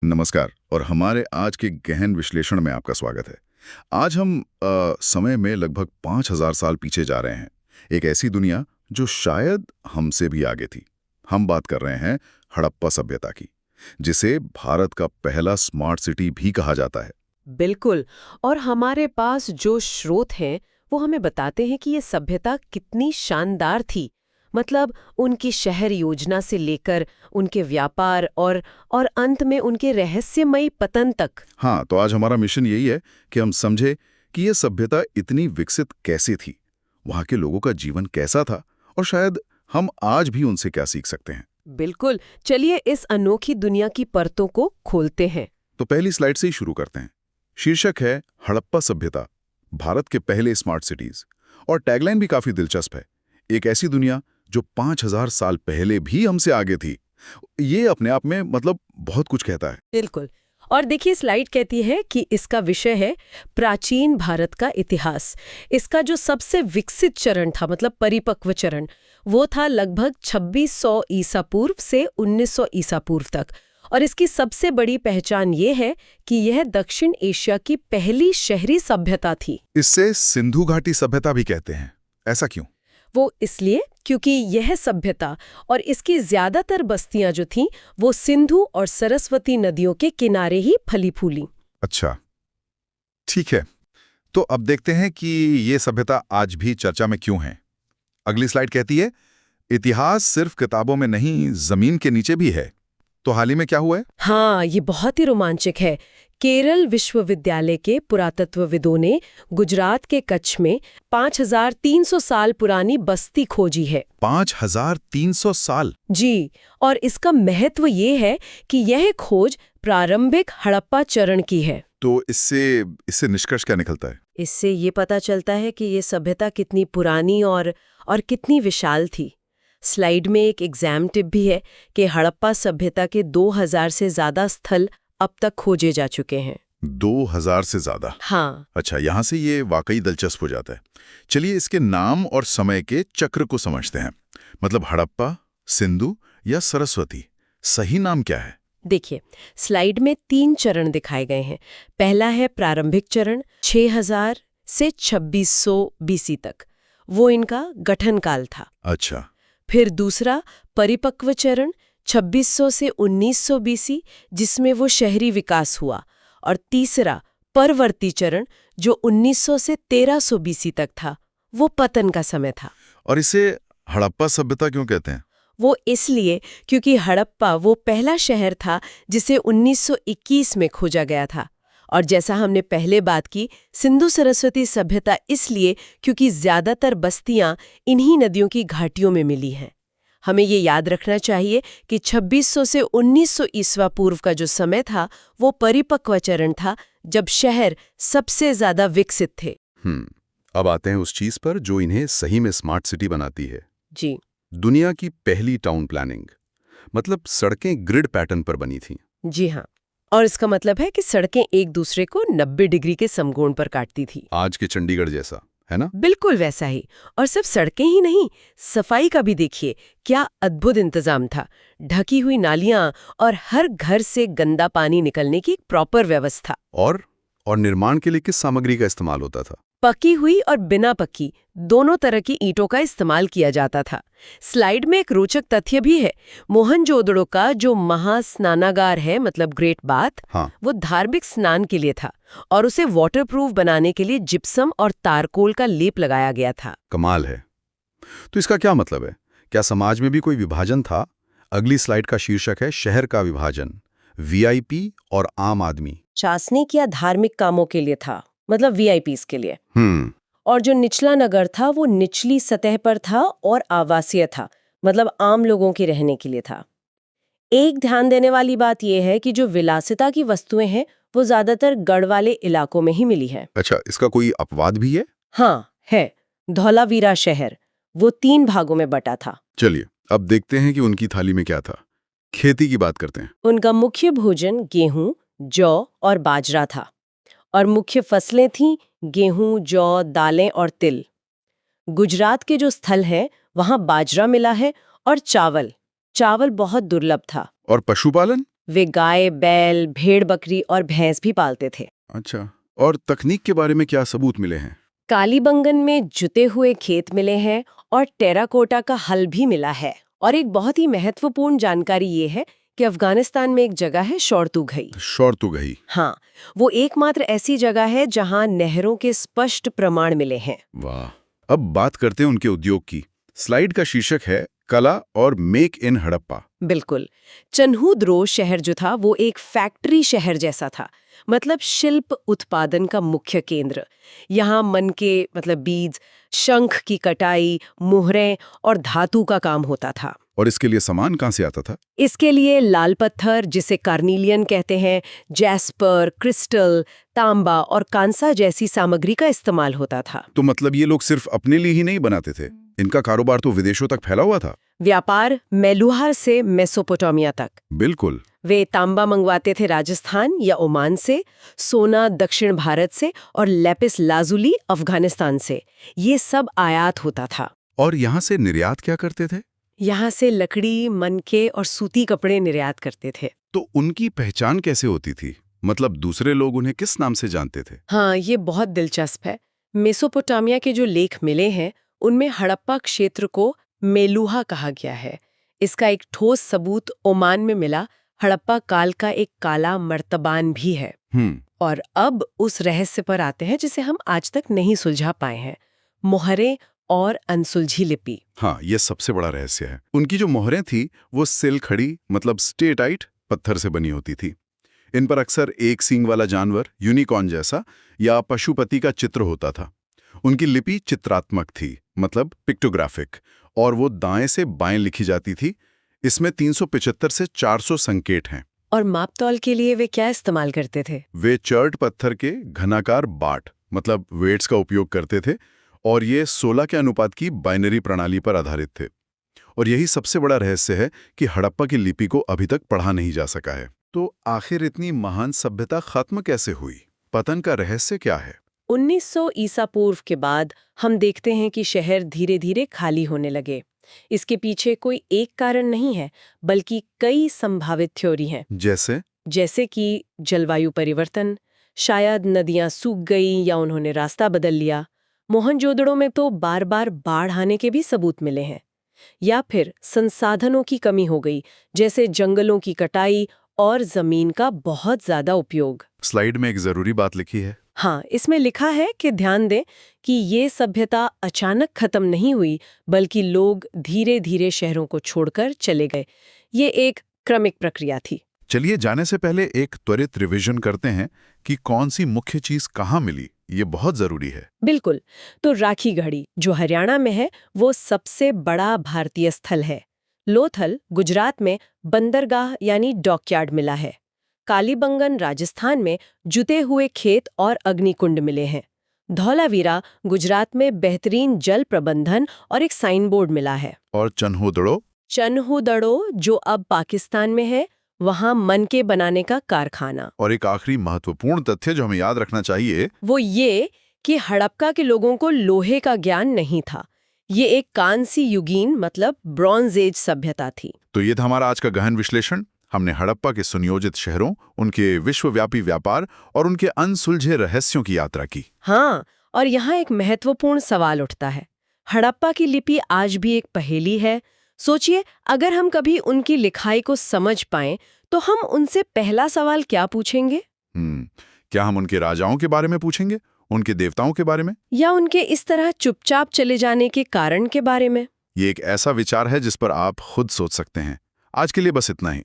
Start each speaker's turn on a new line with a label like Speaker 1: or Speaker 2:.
Speaker 1: नमस्कार और हमारे आज के गहन विश्लेषण में आपका स्वागत है। आज हम समय में लगभग 5000 साल पीछे जा रहे हैं। एक ऐसी दुनिया जो शायद हमसे भी आगे थी। हम बात कर रहे हैं हड़प्पा सभ्यता की, जिसे भारत का पहला स्मार्ट सिटी भी कहा जाता है।
Speaker 2: बिल्कुल। और हमारे पास जो स्रोत हैं वो हमें बताते हैं कि ये सभ्यता कितनी शानदार थी। मतलब उनकी शहर योजना से लेकर उनके व्यापार और अंत में उनके रहस्यमयी पतन तक।
Speaker 1: हाँ, तो आज हमारा मिशन यही है कि हम समझे कि यह सभ्यता इतनी विकसित कैसे थी, वहाँ के लोगों का जीवन कैसा था और शायद हम आज भी उनसे क्या सीख सकते हैं।
Speaker 2: बिल्कुल, चलिए इस अनोखी दुनिया की परतों को खोलते हैं।
Speaker 1: तो पहली स्लाइड से ही शुरू करते हैं। शीर्षक है हड़प्पा सभ्यता, भारत के पहले स्मार्ट सिटीज। और टैगलाइन भी काफी दिलचस्प है, एक ऐसी दुनिया जो 5000 साल पहले भी हमसे आगे थी। ये अपने आप में मतलब बहुत कुछ कहता है।
Speaker 2: बिल्कुल। और देखिए स्लाइड कहती है कि इसका विषय है प्राचीन भारत का इतिहास। इसका जो सबसे विकसित चरण था, मतलब परिपक्व चरण, वो था लगभग 2600 ईसा पूर्व से 1900 ईसा पूर्व तक। और इसकी सबसे बड़ी पहचान ये है कि यह दक्षिण एशिया की पहली शहरी सभ्यता थी।
Speaker 1: इससे सिंधु घाटी सभ्यता भी कहते हैं, ऐसा क्यों?
Speaker 2: वो इसलिए क्योंकि यह सभ्यता और इसकी ज्यादातर बस्तियां जो थीं वो सिंधु और सरस्वती नदियों के किनारे ही फली फूली।
Speaker 1: अच्छा, ठीक है। तो अब देखते हैं कि ये सभ्यता आज भी चर्चा में क्यों है। अगली स्लाइड कहती है, इतिहास सिर्फ किताबों में नहीं, जमीन के नीचे भी है। तो हाल ही में क्या हुआ है?
Speaker 2: हाँ, ये बहुत ही रोमांचक है। केरल विश्वविद्यालय के पुरातत्वविदों ने गुजरात के कच्छ में 5300 साल पुरानी बस्ती खोजी है।
Speaker 1: 5300 साल?
Speaker 2: जी, और इसका महत्व ये है कि यह खोज प्रारंभिक हड़प्पा चरण की है।
Speaker 1: तो इससे निष्कर्ष क्या निकलता है?
Speaker 2: इससे ये पता चलता है कि ये सभ्यता कितनी पुरानी और कितनी विशाल थी। स्लाइड में एक एग्जाम टिप भी है कि हड़प्पा सभ्यता के 2000 से ज्यादा स्थल अब तक खोजे जा चुके हैं।
Speaker 1: 2000 से ज्यादा?
Speaker 2: हाँ।
Speaker 1: अच्छा, यहाँ से ये वाकई दिलचस्प हो जाता है। चलिए इसके नाम और समय के चक्र को समझते हैं। मतलब हड़प्पा, सिंधु या सरस्वती, सही नाम क्या है?
Speaker 2: देखिए, स्लाइड में 3 चरण दिखाए गए हैं। पहला है प्रारंभिक चरण, 6000 से 2600 बीसी तक, वो इनका गठन काल था।
Speaker 1: अच्छा।
Speaker 2: फिर दूसरा परिपक्व चरण 2600 से 1900 बीसी, जिसमें वो शहरी विकास हुआ। और तीसरा परवर्ती चरण जो 1900 से 1300 बीसी तक था, वो पतन का समय था।
Speaker 1: और इसे हड़प्पा सभ्यता क्यों कहते हैं?
Speaker 2: वो इसलिए क्योंकि हड़प्पा वो पहला शहर था जिसे 1921 में खोजा गया था। और जैसा हमने पहले बात की, सिंधु सरस्वती सभ्यता इसलिए क्योंकि ज्यादातर बस्तियां इन्हीं नदियों की घाटियों में मिली हैं। हमें ये याद रखना चाहिए कि 2600 से 1900 ईस्वा पूर्व का जो समय था वो परिपक्व चरण था, जब शहर सबसे ज्यादा विकसित थे।
Speaker 1: अब आते हैं उस चीज पर जो इन्हें सही में स्मार्ट सिटी बनाती है।
Speaker 2: जी।
Speaker 1: दुनिया की पहली टाउन प्लानिंग, मतलब सड़कें ग्रिड पैटर्न पर बनी थीं।
Speaker 2: जी हाँ। और इसका मतलब है कि सड़कें एक दूसरे को 90 डिग्री के समकोण पर काटती थी।
Speaker 1: आज के चंडीगढ़ जैसा, है ना?
Speaker 2: बिल्कुल वैसा ही। और सिर्फ सड़कें ही नहीं, सफाई का भी देखिए, क्या अद्भुत इंतजाम था। ढकी हुई नालियां और हर घर से गंदा पानी निकलने की एक प्रॉपर व्यवस्था।
Speaker 1: और निर्माण के लिए किस सामग्री का इस्तेमाल होता था?
Speaker 2: पकी हुई और बिना पकी दोनों तरह की ईंटों का इस्तेमाल किया जाता था। स्लाइड में एक रोचक तथ्य भी है। मोहनजोदड़ो का जो महास्नानागार है, मतलब ग्रेट बाथ,
Speaker 1: हाँ।
Speaker 2: वो धार्मिक स्नान के लिए था और उसे वाटरप्रूफ बनाने के लिए जिप्सम और तारकोल का लेप लगाया गया था।
Speaker 1: कमाल है। तो इसका क्या मतलब है? क्या समाज में भी कोई विभाजन था? अगली स्लाइड का शीर्षक है शहर का विभाजन, वीआईपी और आम आदमी।
Speaker 2: शासनिक या धार्मिक कामों के लिए था, मतलब वीआईपीज के लिए। और जो निचला नगर था वो निचली सतह पर था और आवासीय था, मतलब आम लोगों के रहने के लिए था। एक ध्यान देने वाली बात यह है कि जो विलासिता की वस्तुएं हैं वो ज्यादातर गढ़ वाले इलाकों में ही मिली है।
Speaker 1: अच्छा, इसका कोई अपवाद भी है?
Speaker 2: हाँ है। धौलावीरा शहर वो 3 भागों में बटा था।
Speaker 1: चलिए अब देखते हैं कि उनकी थाली में क्या था। खेती की बात करते हैं।
Speaker 2: उनका मुख्य भोजन गेहूं, जौ और बाजरा था। और मुख्य फसलें थीं गेहूं, जौ, दालें और तिल। गुजरात के जो स्थल हैं वहां बाजरा मिला है और चावल बहुत दुर्लभ था।
Speaker 1: और पशुपालन?
Speaker 2: वे गाय, बैल, भेड़, बकरी और भैंस भी पालते थे।
Speaker 1: अच्छा, और तकनीक के बारे में क्या सबूत मिले हैं?
Speaker 2: कालीबंगन में जुते हुए खेत मिले हैं और टेराकोटा का हल भी मिला है। और एक बहुत ही महत्वपूर्ण जानकारी ये है कि अफगानिस्तान में एक जगह है शौरतुघई।
Speaker 1: शौरतुगही।
Speaker 2: हाँ, वो एकमात्र ऐसी जगह है जहां नहरों के स्पष्ट प्रमाण मिले हैं।
Speaker 1: वाह। अब बात करते हैं उनके उद्योग की। स्लाइड का शीर्षक है कला और मेक इन हड़प्पा।
Speaker 2: बिल्कुल। चन्हूद्रो शहर जो था वो एक फैक्ट्री शहर जैसा था, मतलब शिल्प उत्पादन का मुख्य केंद्र। यहाँ मनके मतलब बीज, शंख की कटाई, मुहरें और धातु का काम होता था।
Speaker 1: और इसके लिए सामान कहाँ से आता था?
Speaker 2: इसके लिए लाल पत्थर, जिसे कार्नीलियन कहते हैं, जैस्पर, क्रिस्टल, तांबा और कांसा जैसी सामग्री का इस्तेमाल होता था।
Speaker 1: तो मतलब ये लोग सिर्फ अपने लिए ही नहीं बनाते थे, इनका कारोबार तो विदेशों तक फैला हुआ था।
Speaker 2: व्यापार मेलुहार से मेसोपोटामिया तक।
Speaker 1: बिल्कुल।
Speaker 2: वे तांबा मंगवाते थे राजस्थान या ओमान से, सोना दक्षिण भारत से और लेपिस लाजुली अफगानिस्तान से। ये सब आयात होता था।
Speaker 1: और यहाँ से निर्यात क्या करते थे?
Speaker 2: यहाँ से लकड़ी, मनके और सूती कपड़े निर्यात करते थे।
Speaker 1: तो उनकी पहचान कैसे होती थी? मतलब दूसरे लोग उन्हें किस नाम से जानते थे?
Speaker 2: हाँ, ये बहुत दिलचस्प है। मेसोपोटामिया के जो लेख मिले हैं उनमें हड़प्पा क्षेत्र को मेलुहा कहा गया है। इसका एक ठोस सबूत ओमान में मिला। हड़प्पा काल का एक काला मर्तबान भी है। और अब उस रहस्य पर आते हैं जिसे हम आज तक नहीं सुलझा पाए हैं, मोहरें और अनसुलझी लिपि।
Speaker 1: हाँ, ये सबसे बड़ा रहस्य है। उनकी जो मोहरें थी वो सिलखड़ी मतलब स्टेटाइट पत्थर से बनी होती थी। इन पर अक्सर एक सींग वाला जानवर, यूनिकॉर्न जैसा, या पशुपति का चित्र होता था। उनकी लिपि चित्रात्मक थी, मतलब पिक्टोग्राफिक, और वो दाएं से बाएं लिखी जाती थी। इसमें 375 से 400 संकेत हैं।
Speaker 2: और मापतौल के लिए वे क्या इस्तेमाल करते थे?
Speaker 1: वे चर्ट पत्थर के घनाकार बाट मतलब वेट्स का उपयोग करते थे, और ये 16 के अनुपात की बाइनरी प्रणाली पर आधारित थे। और यही सबसे बड़ा रहस्य है कि हड़प्पा की लिपि को अभी तक पढ़ा नहीं जा सका है। तो आखिर इतनी महान सभ्यता खत्म कैसे हुई? पतन का रहस्य क्या है?
Speaker 2: 1900 ईसा पूर्व के बाद हम देखते हैं कि शहर धीरे धीरे खाली होने लगे। इसके पीछे कोई एक कारण नहीं है, बल्कि कई संभावित थ्योरी हैं। जैसे कि जलवायु परिवर्तन, शायद नदियां सूख गई या उन्होंने रास्ता बदल लिया। मोहनजोदड़ो में तो बार बार बाढ़ आने के भी सबूत मिले हैं। या फिर संसाधनों की कमी हो गई, जैसे जंगलों की कटाई और जमीन का बहुत ज्यादा उपयोग।
Speaker 1: स्लाइड में एक जरूरी बात लिखी है।
Speaker 2: हाँ, इसमें लिखा है कि ध्यान दें कि ये सभ्यता अचानक खत्म नहीं हुई, बल्कि लोग धीरे धीरे शहरों को छोड़कर चले गए। ये एक क्रमिक प्रक्रिया थी।
Speaker 1: चलिए जाने से पहले एक त्वरित रिवीजन करते हैं कि कौन सी मुख्य चीज कहाँ मिली। ये बहुत जरूरी है।
Speaker 2: बिल्कुल। तो राखी गढ़ी जो हरियाणा में है वो सबसे बड़ा भारतीय स्थल है। लोथल गुजरात में बंदरगाह यानी डॉकयार्ड मिला है। कालीबंगन राजस्थान में जुते हुए खेत और अग्निकुंड मिले हैं। धौलावीरा गुजरात में बेहतरीन जल प्रबंधन और एक साइन बोर्ड मिला है।
Speaker 1: और
Speaker 2: चन्हूदड़ो जो अब पाकिस्तान में है, वहां मनके बनाने का कारखाना।
Speaker 1: और एक आखिरी महत्वपूर्ण तथ्य जो हमें याद रखना चाहिए,
Speaker 2: वो ये कि हड़प्पा के लोगों को लोहे का ज्ञान नहीं था। ये एक कांस्य युगीन मतलब ब्रॉन्ज एज सभ्यता थी।
Speaker 1: तो ये था हमारा आज का गहन विश्लेषण। हमने हड़प्पा के सुनियोजित शहरों, उनके विश्वव्यापी व्यापार और उनके अनसुलझे रहस्यों की यात्रा की।
Speaker 2: हाँ, और यहाँ एक महत्वपूर्ण सवाल उठता है। हड़प्पा की लिपि आज भी एक पहेली है। सोचिए, अगर हम कभी उनकी लिखाई को समझ पाएं, तो हम उनसे पहला सवाल क्या पूछेंगे?
Speaker 1: क्या हम उनके राजाओं के बारे में पूछेंगे, उनके देवताओं के बारे में,
Speaker 2: या उनके इस तरह चुपचाप चले जाने के कारण के बारे में?
Speaker 1: ये एक ऐसा विचार है जिस पर आप खुद सोच सकते हैं। आज के लिए बस इतना ही।